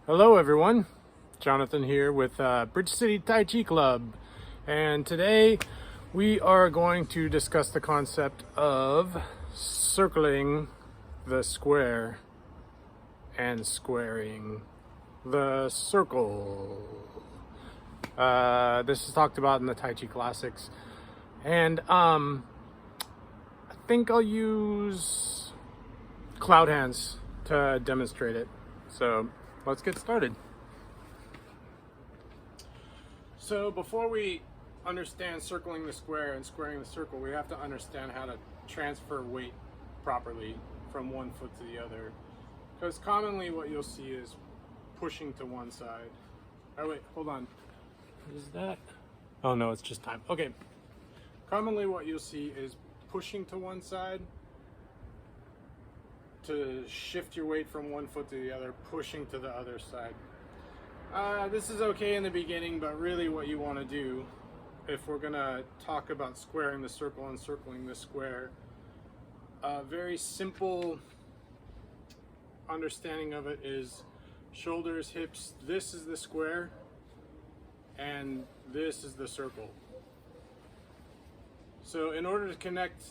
Hello everyone, Jonathan here with Bridge City Taiji Club, and today we are going to discuss the concept of circling the square and squaring the circle. This is talked about in the Tai Chi classics, and I think I'll use cloud hands to demonstrate it. So let's get started. So before we understand circling the square and squaring the circle, we have to understand how to transfer weight properly from one foot to the other. Because commonly what you'll see is pushing to one side. Oh wait, hold on. What is that? Oh no, it's just time. Okay. Commonly what you'll see is pushing to one side to shift your weight from one foot to the other, pushing to the other side. This is okay in the beginning, but really what you want to do, if we're going to talk about squaring the circle and circling the square, a very simple understanding of it is shoulders, hips, this is the square, and this is the circle. So in order to connect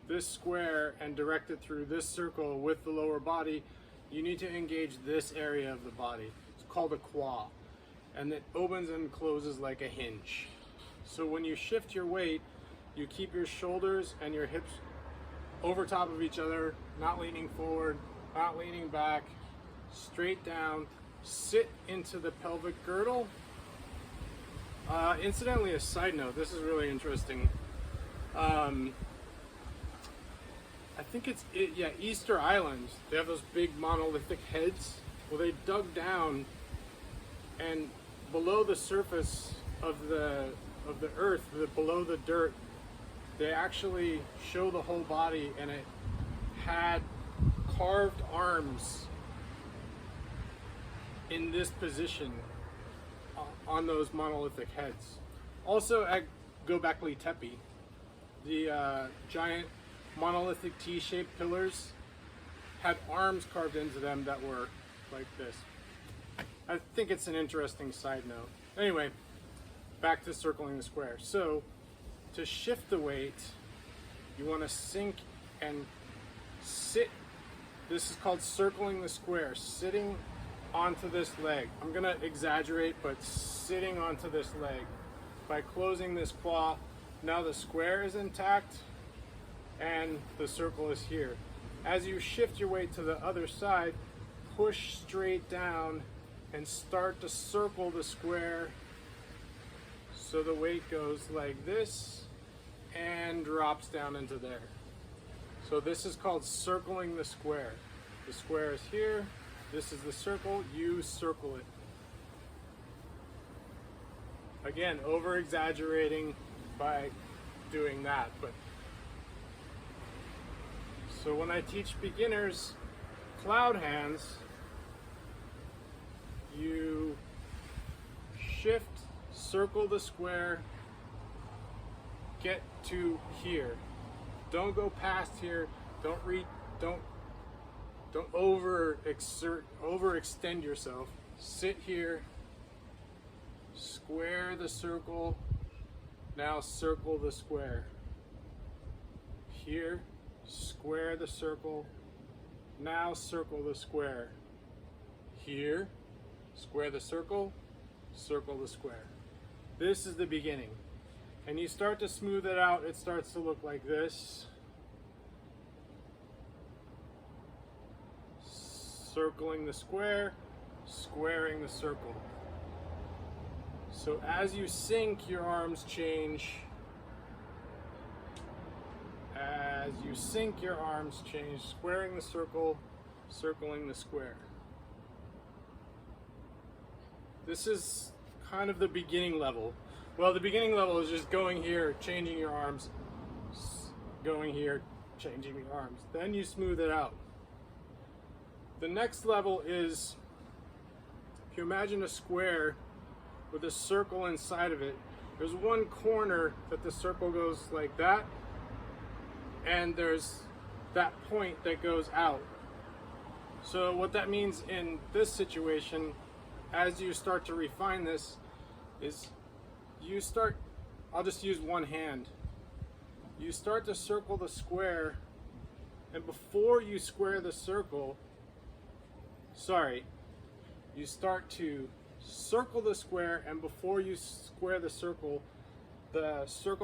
this square and direct it through this circle with the lower body, you need to engage this area of the body. It's called a qua, and it opens and closes like a hinge. So when you shift your weight, you keep your shoulders and your hips over top of each other, not leaning forward, not leaning back, straight down, sit into the pelvic girdle. Incidentally, a side note, this is really interesting. I think yeah, Easter Island. They have those big monolithic heads. Well, they dug down, and below the surface of the earth, below the dirt, they actually show the whole body, and it had carved arms in this position on those monolithic heads. Also at Göbekli Tepe, the giant monolithic T-shaped pillars had arms carved into them that were like this. I think it's an interesting side note. Anyway, back to circling the square. So to shift the weight, you want to sink and sit. This is called circling the square, sitting onto this leg. I'm gonna exaggerate, but sitting onto this leg. By closing this claw, now the square is intact and the circle is here. As you shift your weight to the other side, push straight down and start to circle the square so the weight goes like this and drops down into there. So this is called circling the square. The square is here, this is the circle, you circle it. Again, over exaggerating by doing that, but so when I teach beginners cloud hands, you shift, circle the square, get to here. Don't go past here. Don't overextend yourself. Sit here, square the circle, now circle the square. Here, square the circle, now circle the square. Here, square the circle, circle the square. This is the beginning. And you start to smooth it out, it starts to look like this. Circling the square, squaring the circle. So as you sink, your arms change. As you sink, your arms change, squaring the circle, circling the square. This is kind of the beginning level. Well, the beginning level is just going here, changing your arms, going here, changing the arms. Then you smooth it out. The next level is, if you imagine a square with a circle inside of it, there's one corner that the circle goes like that, and there's that point that goes out. So what that means in this situation, as you start to refine this, is I'll just use one hand. You start to circle the square, and before you square the circle, you start to circle the square, and before you square the circle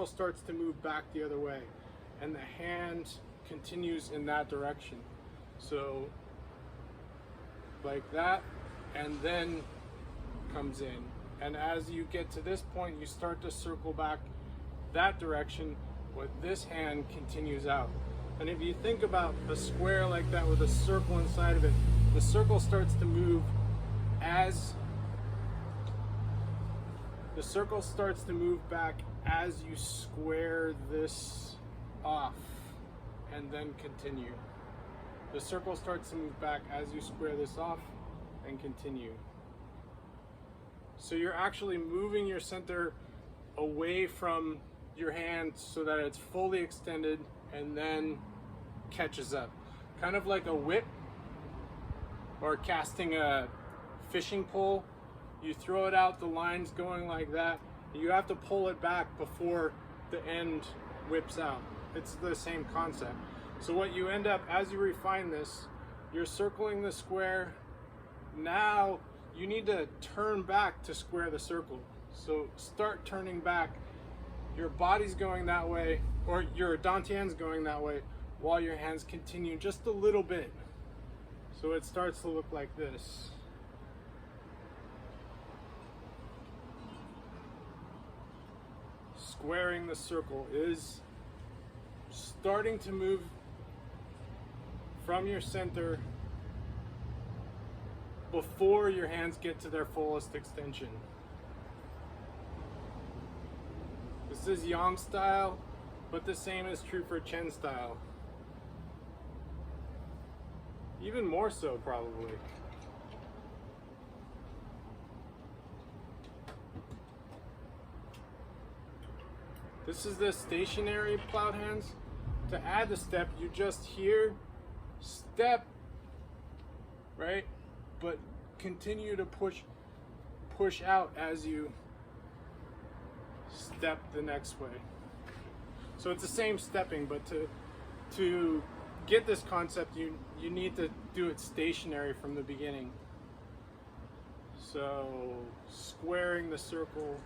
starts to move back the other way, and the hand continues in that direction. So like that, and then comes in. And as you get to this point, you start to circle back that direction, but this hand continues out. And if you think about a square like that with a circle inside of it, the circle starts to move back as you square this off and then continue. The circle starts to move back as you square this off and continue. So you're actually moving your center away from your hand so that it's fully extended and then catches up. Kind of like a whip or casting a fishing pole. You throw it out, the line's going like that. You have to pull it back before the end whips out. It's the same concept. So what you end up, as you refine this, you're circling the square. Now you need to turn back to square the circle. So start turning back. Your body's going that way, or your dantian's going that way, while your hands continue just a little bit. So it starts to look like this. Squaring the circle is starting to move from your center before your hands get to their fullest extension. This is yang style, but the same is true for Chen style. Even more so, probably. This is the stationary plowed hands. To add the step, you just here, step, right? But continue to push out as you step the next way. So it's the same stepping, but to get this concept, you need to do it stationary from the beginning. So squaring the circle.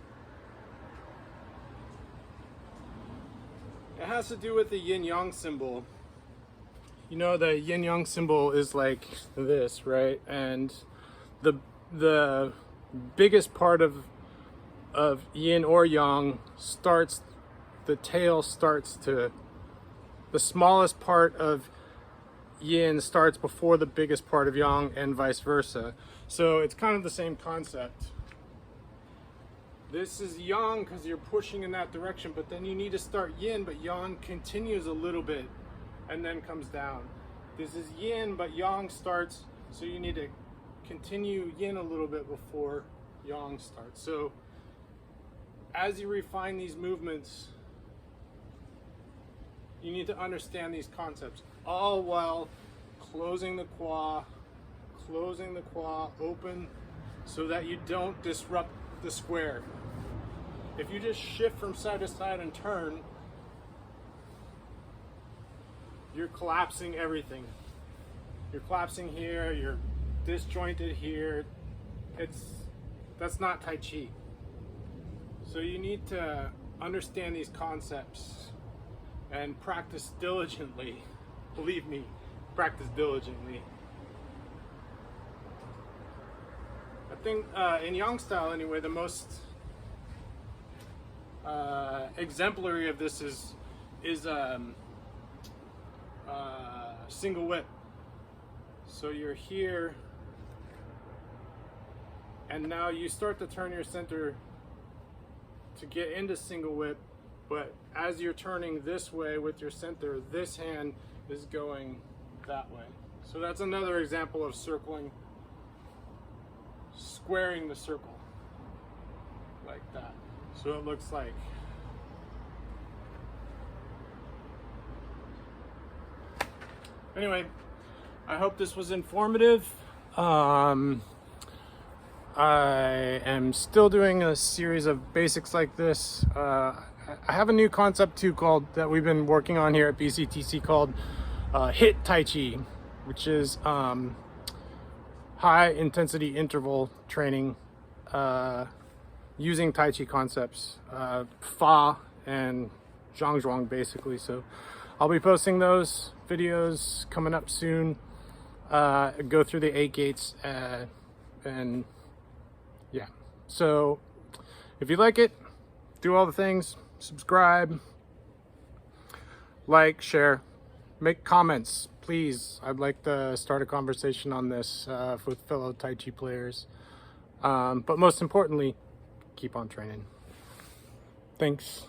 It has to do with the yin-yang symbol. You know, the yin-yang symbol is like this, right? And the biggest part of yin or yang starts, the tail starts to, the smallest part of yin starts before the biggest part of yang, and vice versa. So it's kind of the same concept. This is yang because you're pushing in that direction, but then you need to start yin, but yang continues a little bit and then comes down. This is yin, but yang starts, so you need to continue yin a little bit before yang starts. So as you refine these movements, you need to understand these concepts, all while closing the qua open, so that you don't disrupt the square. If you just shift from side to side and turn, you're collapsing everything. You're collapsing here, you're disjointed here. That's not Tai Chi. So you need to understand these concepts and practice diligently. Believe me, practice diligently. I think in yang style anyway, the most exemplary of this is single whip. So you're here, and now you start to turn your center to get into single whip, but as you're turning this way with your center, this hand is going that way. So that's another example of circling, squaring the circle like that. So it looks like. Anyway, I hope this was informative. I am still doing a series of basics like this. I have a new concept too that we've been working on here at BCTC called HIIT Taiji, which is high intensity interval training using Tai Chi concepts, Fa and Zhangzhuang basically. So I'll be posting those videos coming up soon. Go through the 8 gates and yeah. So if you like it, do all the things, subscribe, like, share, make comments, please. I'd like to start a conversation on this with fellow Tai Chi players. But most importantly, keep on training. Thanks.